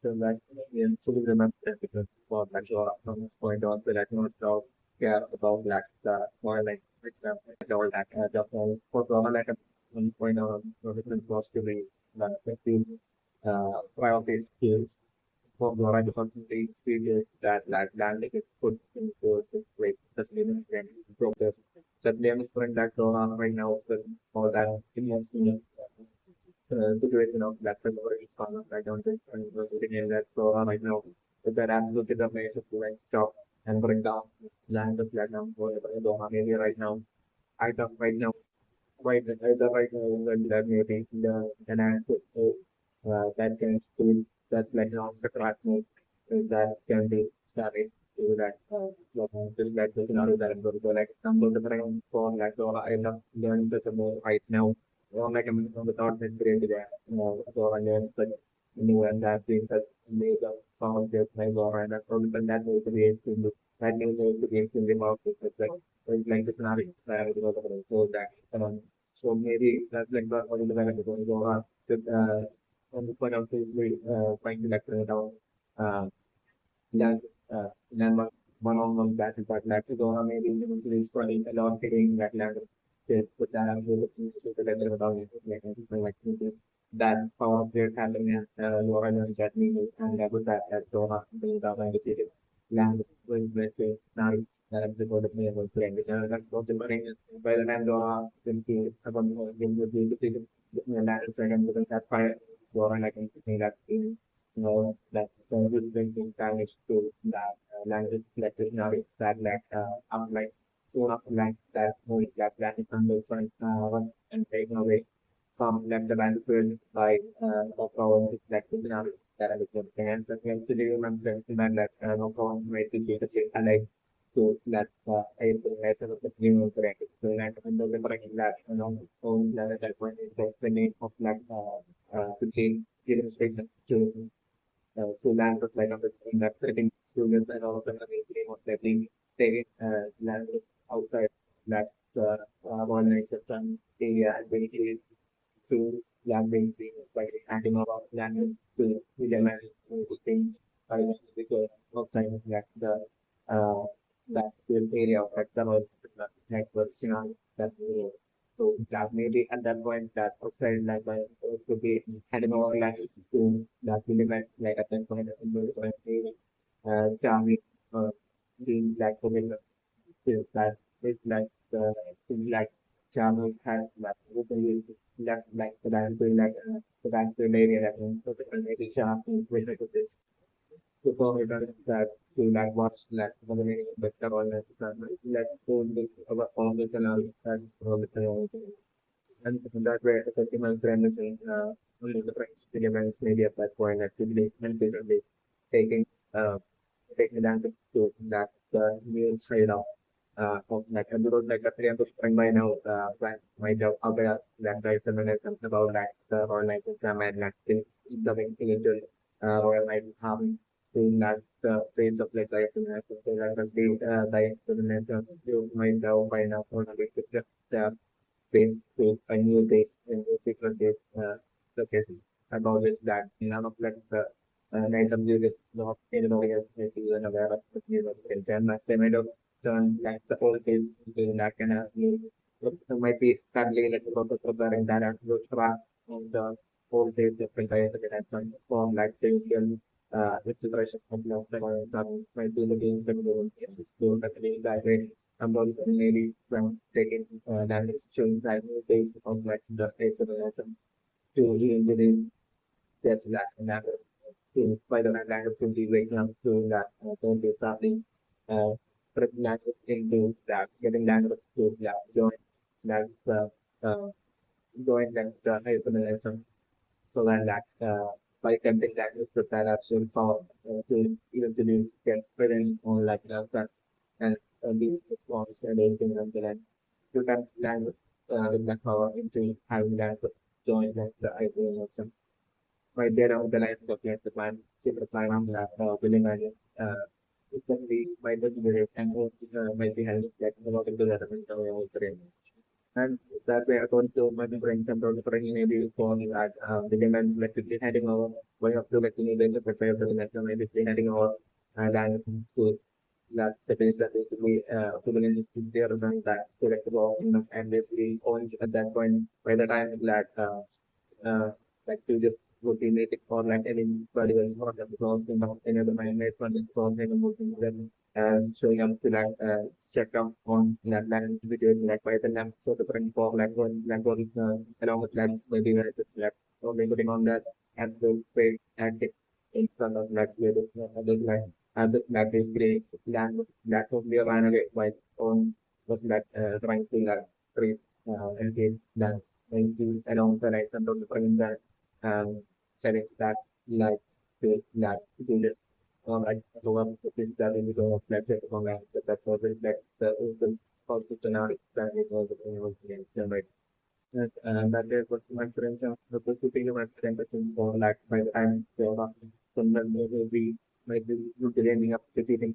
So that we fully remember that because for that from this point on, so that most of care about that more like all that just for like 1 point on so different was to be that 15 while these skills for Laura to constantly feel that landing is put into this great sustainable process. So the understand that Laura right now with all that emotional situation of that preparation for I don't think I'm sitting in that Laura right now. With that absolutely the major to like stop and bring down land the flag down for Laura maybe right now. I thought right now either right now that maybe the an answer that can still that's like an the track mode that can be started to that just like the scenario that I'm going to like some of the time for like so I end up learning this more right now or like I'm without that brain to that so I learn like new and that thing that's made up from this like or and that probably that way to be able to that new way to be able to live out this like the scenario that I was so that so maybe that's like what is the benefit going to go on with on the point of trying to like down land landmark one-on-one battle, but like to go on maybe eventually running a lot hitting that land to put that out to the level of like anything like that power of their handling and lower than that meaning and that was that Doha being down and defeated land is going to now that is the goal of me able to end it. That's what the running is by the time Doha will be upon will be defeated the land is second because that fire Doha like anything that that will bring damage to that language that is now that like like soon after like that movie that is under one and taken away from left the battlefield by of our reflective scenario that I was looking at. So eventually remember that no problem way to get a like so that I lesson of the new correct. So that under the correct that own that at that point is the name of like to change the administration to land was like on the screen that setting students and all of them are game of letting they land is outside that organization area and basically to landing being by acting about landing to media management thing by because outside of uh that field area of like the network signal that so that maybe at that point that outside language to be having more language to that will like at that point in the point Xiaomi being like the feels that it's like things like Xiaomi has like really like the dance the dance area that so maybe Xiaomi is really good before we done that to like watch like one of the better all that like to our own channel as well and that way, affecting my friend is only the friends to events maybe at that point activities and basically taking uh taking advantage to that new side of like I do like a 300 by now plan my job about that guys and then something about that or like exam and like the individual or like having to that phase of like life and so like the experiment you might know by now or like just base to a new base in the secret base location. About which that none of like the item you get not in areas if you are aware of the view of the then they might have turned like the whole base into that kind of it might be suddenly like about the preparing that out to track on the whole base different types of it form like the which is version of that might be the game that will do that way about maybe from taking that is showing that based on like the state of the lesson to really get that and that is to by the language to be waking up to that don't be something uh putting language into that getting language to that that uh join that lesson so that by attempting language prepare action for to even to do get parents on like that and the response and anything like that to that language with that power into having that join that the idea of some right there on the lines of the plan keep the plan on that willing idea it can be by the spirit and also might be having like a lot of development of the brain And that way, according to my friends and friends, maybe for that, the demands like to be heading over, going up to like the events to prepare for the next one, maybe stay heading over, and then to that means that basically, civilians there and that to like to go, and basically owns at that point, by the time that, like to just would be native or like anybody else or the clone, any other mind made from this clone, and moving them and showing up to like check up on that land video like by the lamp so different for like one along with that maybe when it's like only putting on that and will pay and it in front of like like as it that is great land that will be ran away by own was that trying to like create and get that along the right and different that setting that like to that to this like the one is that in the lecture on that that's always like the open constitutional that is also right. That is what my friends are supposed to be my friends for like by the time they are someone will be might be ending up defeating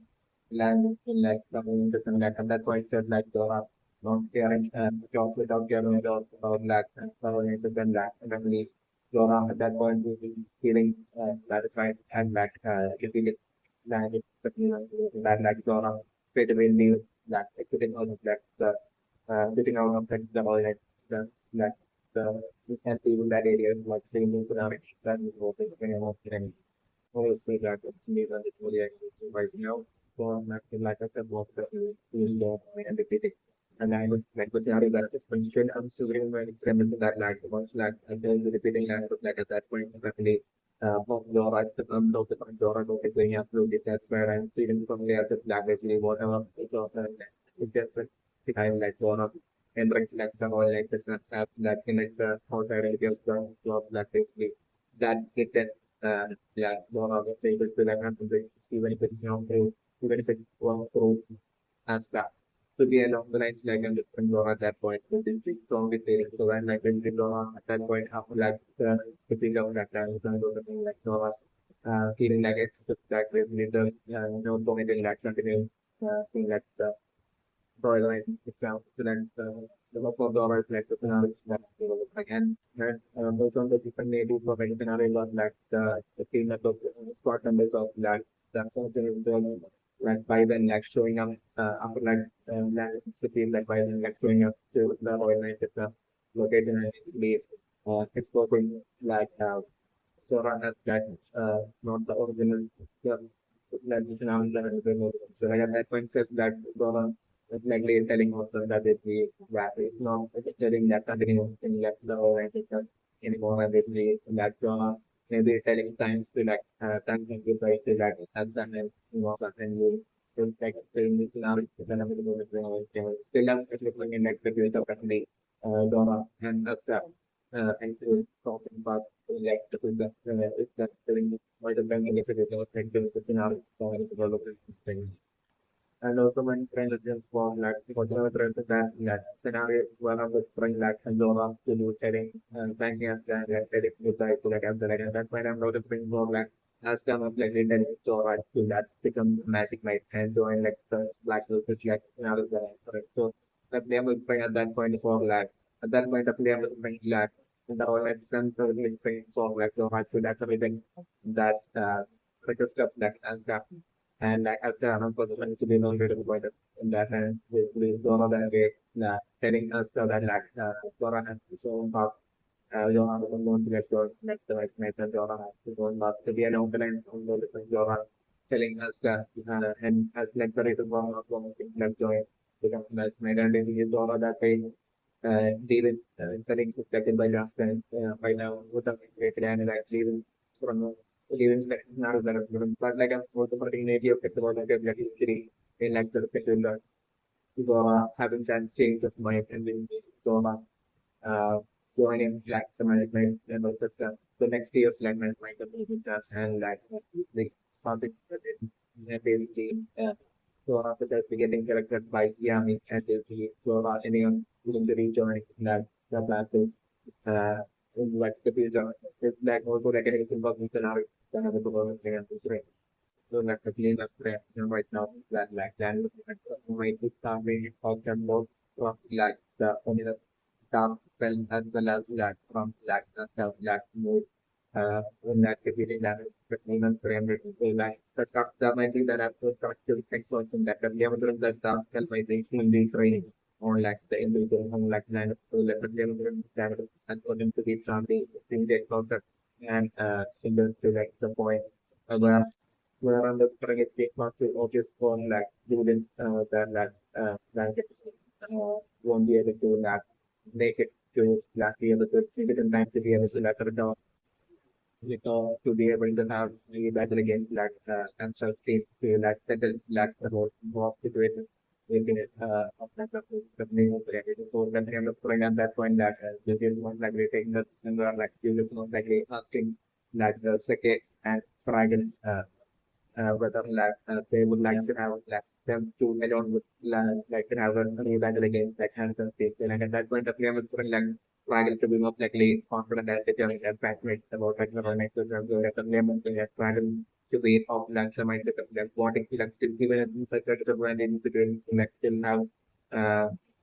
land in like some and like at that point said like there are not caring job without caring about like and so and that and then Laura at that point will be feeling satisfied and like getting it land that like Laura straight away knew that getting out of that getting out of the all the like the and people that area like same things around it that is what they can always say that it's me that it's really right now. For like I said, was really and the and I was like was not that constraint I'm still getting when it came into that like once like and then the repeating like but like at that point definitely of your right to come to the door of the going up to this that's where I'm feeling from there that like actually whatever it gets the time like one of and brings like the whole like this that connects the outside idea of the like basically that it yeah, one of the favorites that I have to bring even if it's not through even if it's one through as that. To be along the lines like I'm different law at that point, but it's strong with it. So when like when law at that point after like putting down that time something like Nova feeling like it's like with the no point in like continue seeing that storyline itself. So then the hope of dollars like the scenario that again and those on the different maybe for the scenario was like the team that was squad members of that something is like by then like showing up after like the team like by then like showing up to the Royal Knight itself located and be exposing like Sora as that not the original that is now so like at that point that Sora is likely telling also that it be that it's not telling that continuing in that the organization anymore and it be that maybe telling times to like thanks and goodbye to that as done and and you it's like saying this now it's gonna be the moment still I'm looking in like the future of the Dora and stuff and to crossing path to like to the it's that telling why the bank if it is not like the scenario for development thing and also when friends just form like whatever trends that scenario one of the friends like Andorra to do trading and banking as that trading with to like after like and that's why I'm not a friend for like as come up like Indian store to that become magic might and join like the black lotus like scenario that so the player will bring at that point for like at that point the player will bring like in the whole sense of like saying for like so much to that everything that like a stuff that as that and like after for the to be known to the point in that and we don't know that way telling us that like Dora has so about Dora the most get your next like method Dora has to go about to be an open on the different Dora telling us that and as like the reason why not going to like join become like made and in Dora that way see it telling reflected by last time by now with the great and like leaving from leaving not as but like I'm also putting maybe of the like a actually in like the second Zora having chance change of mind and then Zora uh, joining like the management and also the next year's like management of and like something basically Zora after that we getting corrected by Yami and the Zora anyone who's to rejoin that the plan is like the future it's like also like anything about the scenario that have the government and the so like the plane was right now that like then might be starting talk about like the only the dark spell as well as that from that move in that defeating that even 300 people like the stuff that might be that I've got to exhaustion that the game that dark spell might be in the training or like the individual home like nine of two let the game that according to the family thing they got that and similar to like the point where on the target state not to obvious for like students that won't be able to like make it to like be able to take it in time to be able to like down to be able to have a battle against like and self team to like settle like the whole situation in it of the name of the reality. So then kind of point at that point that this is most likely taking the and like you is most likely asking like the second and Fragan whether like they would like to have like them to alone with like to have a battle against like Hanson States. And at that point, the player was like struggle to be more likely confident and determined and passionate about like the next to the lemon to struggle to be of like the mindset of like wanting to like still even in such a disadvantage situation to like still have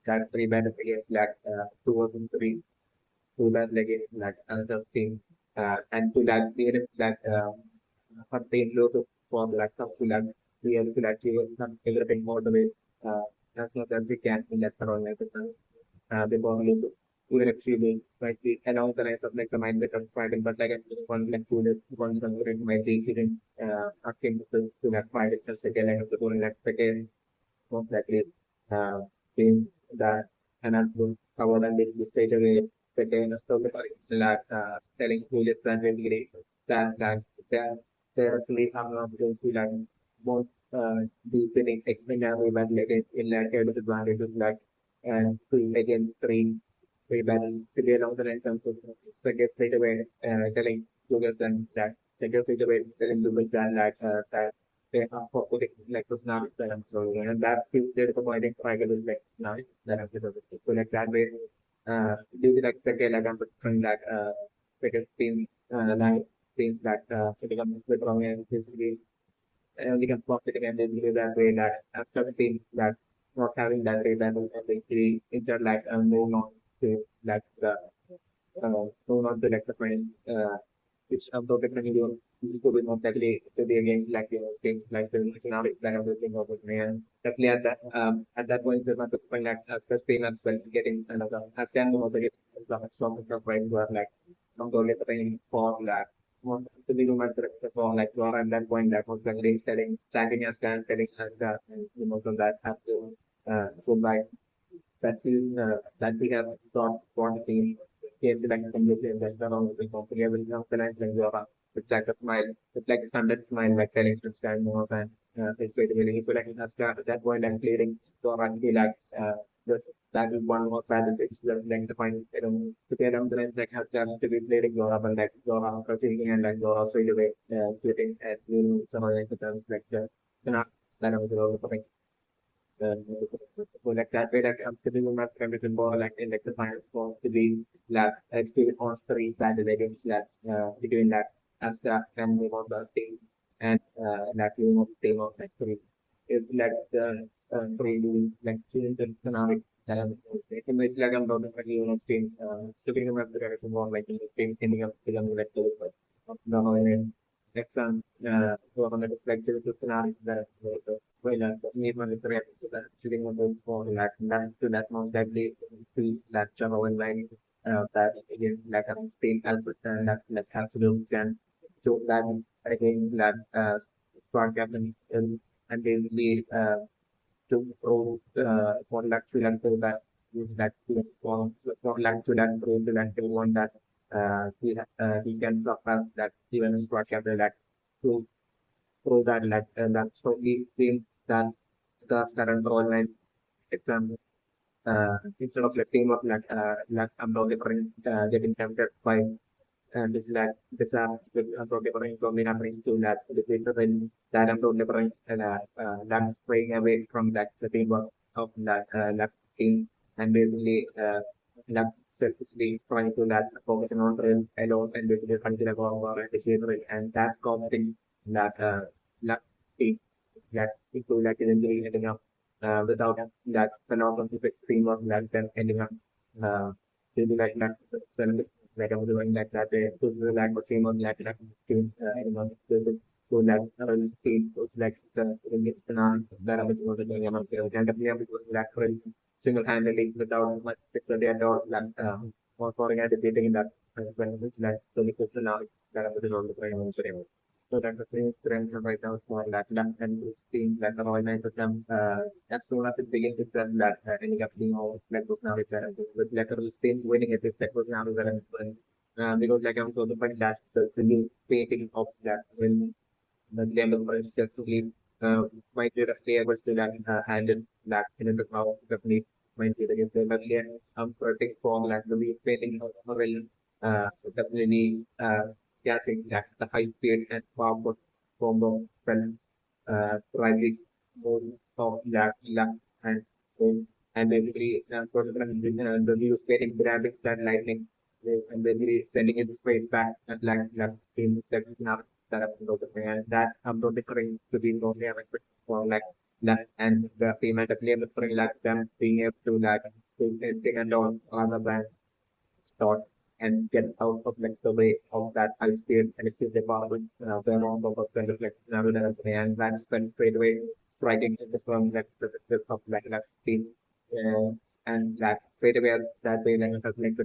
that three battle against like 2 or 3 to that against like another team and to that be able to that contain loads of form like some to like be able to achieve some everything more the way uh, as much as we can in that organization before we even if she will like the along the lines of like the mindset of fighting but like one like two days one considering my G didn't asking to like fight it the second line of the goal like second most likely team that and will cover and they straight away second story like telling Julius and really that there actually have an opportunity like both deepening extraordinary when like in like able to advantage like and three against three battle to be along the line some so I guess straight away telling Julius and that they go straight away telling Julius that that they are for putting like those numbers that I'm showing and that feels there the point I get is like nice that I'm so like that way due to like second like I'm putting that because team like things that become with wrong and basically only can swap it again basically that way that after the team that not having that reason and basically instead like moving on to like the moving on to like the friend which the technically you could be most likely to be against like things like the economic like everything over there and definitely at that point there's not the point like first team as well getting another as can also get some of right who are like not only playing for like want to be human for like for at that point that was like telling standing as can telling us that and so that have to go by that is that we have thought for the team came to like completely invest around the company will now connect like Zora with like a smile with like a standard smile like telling to stand more and it's really so like at that point I'm clearing Zora and be like just that is one more strategy it's like the final to get on the line like has chance to be playing Zora but like Zora proceeding and like Zora straight away getting at some of the terms like the that was the so like that way like I'm sitting my everything more like in like the final form to be like experience on three battle against that between that as the family of the team and that team of team of like three is like the three like change the economic it's like I'm not like you know team sitting in my everything more like in the team ending up becoming like the next time so on the reflective scenario that well, even if the shooting of those for like that to that most deadly see that Java online that against like a Spain Albert and that like absolute and so that again that squad captain and they lead to pro for like to learn to that is that for like to learn to that they want that he can surpass that even squad captain that to prove that like that so we think that the current online exam instead of like team of like I'm not different getting tempted by this like this with so different from me happening to that the people when that I'm so different that spraying away from that the team of that team and basically that selfishly trying to that focusing on real alone and basically consider over and disable and that causing that luck that people like eventually ending up without that phenomenon of extreme of that then ending up uh, to do like that, celebrate like I was doing like that, to do like a team on like that team, so that really team was like the scenario that I was doing, and definitely I was doing that for single handedly without much picture there or like or for debating in that when it's like the question now that I was doing on the brain. So that the same trend right now is more like that and it's teams that are organized with them as soon as it begins to sell that ending up being all like those now is with lateral team winning it if that was now is because like I'm told the point that the new painting of that when the game is just to leave might be the player was to that handle that in the crowd definitely might be the game but yeah I'm protecting from like the painting of really definitely guessing that the high speed and powerful combo when slightly more of that left and and basically the news getting grabbing that lightning and basically sending it straight back at like team that is not that up to the and that I'm not referring to be only available for like that and the payment definitely I'm referring like them being able to like to take and down other than start and get out of like the way of that high speed and it's the power turn on the first kind of like rather than and then spend straight away striking the storm like the of like that speed uh, and that straight away that way like has like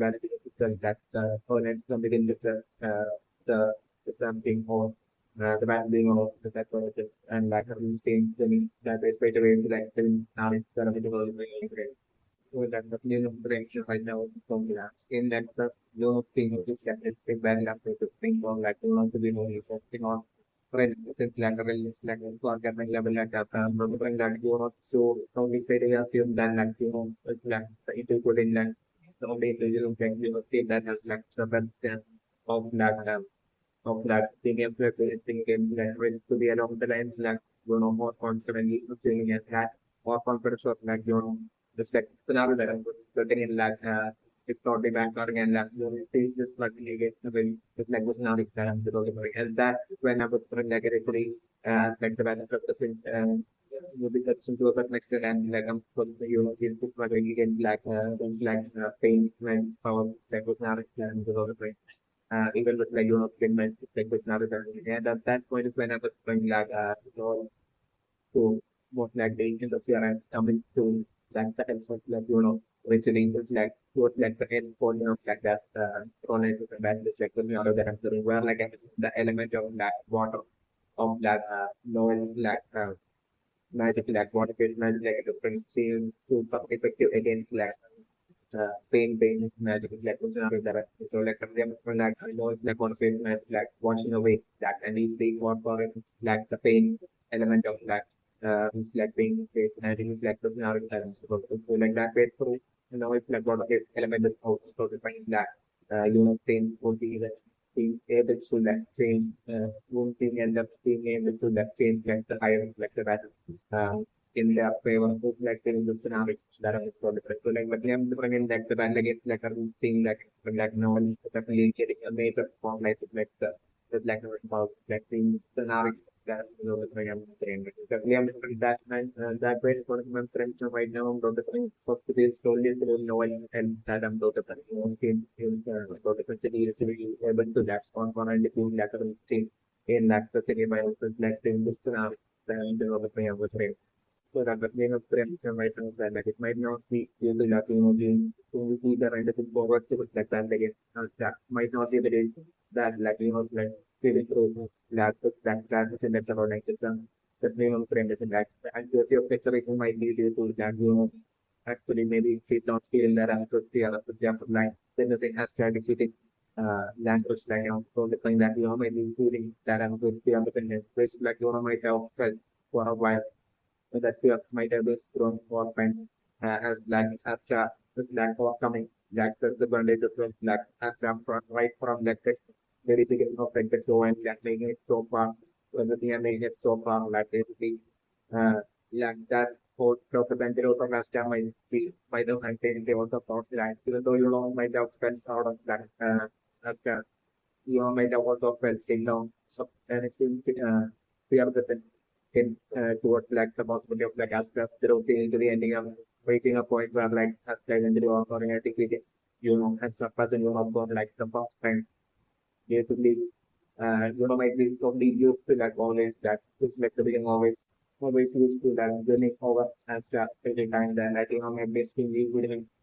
that opponents from within the something or the band being of the that project and like having staying that way straight away is like now it's gonna be the world so that the new information right now from the in that the new thing is that it's bad enough to think on like not to be only focusing on friends since lateral is like to organic level like that remembering that you know so only say they assume that like you know it's like the input in like the only individual can you know state that has like the best of that being able to think in like to be along the lines like you know more confidently feeling at that more confidence of like you know just like scenario that I'm putting in like it's not the back or again like you know it's just like against the very it's like was not that I'm still looking and that when I was putting negatively like the benefit of the thing will be touched into a certain extent and like I'm putting the you know it's like against pain when power like was not and the even with like you know skin men like with Naruto and at that point is when I was going like you know to most like the agent of your and coming to like the episode like you know reaching is like towards like the end point of like that thrown into the bad like with Naruto that I'm doing where like the element of that water of that knowing like magic like water is magic like a different scene super effective against like same thing magic is like functional that so like for like I know it's like one same magic like washing away that and he's being more for it like the pain element of that it's like being face magic is like functional that so like that way through you know it's like what is element is also defining that you know thing will be that being able to like change one thing end up being able to like change like the higher like the better in their favor of like the scenarios that are for different. So like but I'm different like the band against like are seeing like no one definitely getting a major form like like about like the scenario that you know the I'm saying. Definitely I'm different that man that way is one of my friends right now I'm not different so to be solely through no one and that I'm not different. You know, in about different city to be able to that spawn for and doing that thing in that the city by also like the scenario and the other so that the name of friends and right now that like it might not be really like you know being to the right looking forward to it like that again that might not be the day that like you know it's like feeling through that is in that about like it's that name of friend is in that and the picturation might be due to that you know actually maybe she don't feel that I'm good the other example like then the thing has started shooting language like you know so the thing that you know maybe feeling that I'm good the other thing which like you know might have felt for a while the sphere might have been thrown for pen as like after this lack of coming that the advantages of like as from right from that text very beginning of like the show and that making it so far when the thing making it so far like basically uh like that whole documentary also last time I see by the content they also thought that even though you know might have felt out of that as you know might have also felt taken down so and it's fear that in towards like the possibility of like as the routine injury ending up reaching a point where like as like injury or something, I think we as a person, for like the first time, basically, might be totally used to that always, that it's like the beginning always used to that running over and stuff every time. Then I think, maybe it's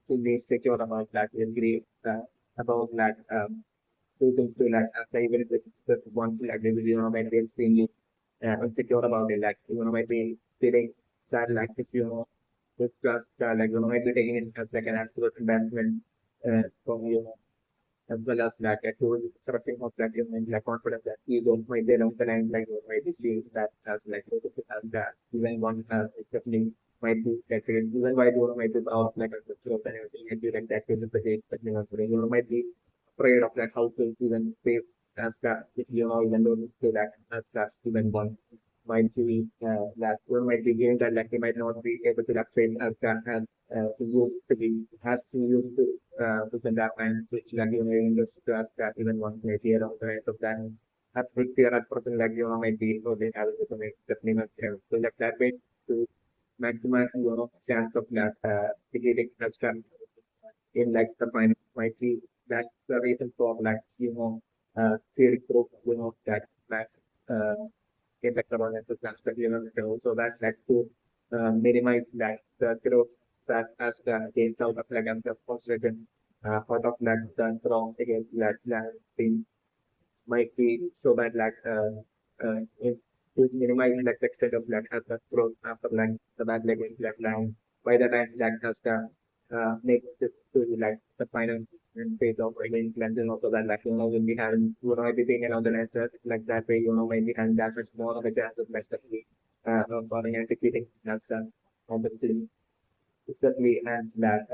really secure about that, basically, about that, choosing to like, even if it's just one, like, maybe, might be extremely insecure about it, like, might be feeling sad, like, if it's just, like, might be taking it as like an absolute investment, from you, as well as like a tool correcting of that you mean like confidence that you don't might they don't realize like you might be seeing that as like as that even one definitely might be that even why you might be out like a picture of anything and you like that is the case that you might be afraid of that how to even face as that if even though it's still that as that even one might be that one might be given that like they might not be able to like train as that as used to be has to use to within that and which like in the stress that even one may fear of the rest of that that's with fear at person like might be so they have to make definitely much so like that way to maximize chance of that getting that strength in like the final might be that's the reason for like theory proof that that uh impact about it that so that like to minimize that the growth that as the gains out of like and the frustrated out of like the wrong against that thing might be so that like it to minimize like the extent of like as the growth after like the bad level like line by the time that has the next step to like the final phase of against lens and also that like when we have everything around the lenses like that way when we have that much more of a chance of like falling and defeating that's obviously exactly, and that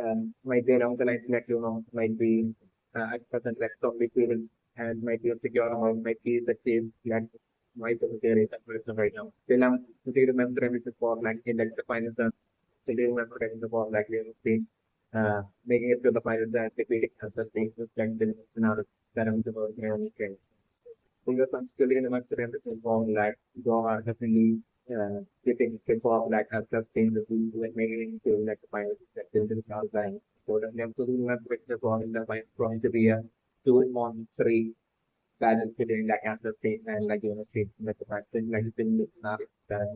might be along the lines that might be at present like totally feeling and might be insecure or might be the case that might be there is person right now. Still, still remember everything for like in like the finals and still remember everything for like making it to the finals and defeating as the stage is like the scenario that I'm about to because I'm still in my everything for like go are definitely getting involved like as just things this week like making to like the final that build it out like so that them to do not break the ball in the final going to be a 2-on-3 balance between like after state and like state like the fact that like it's been not that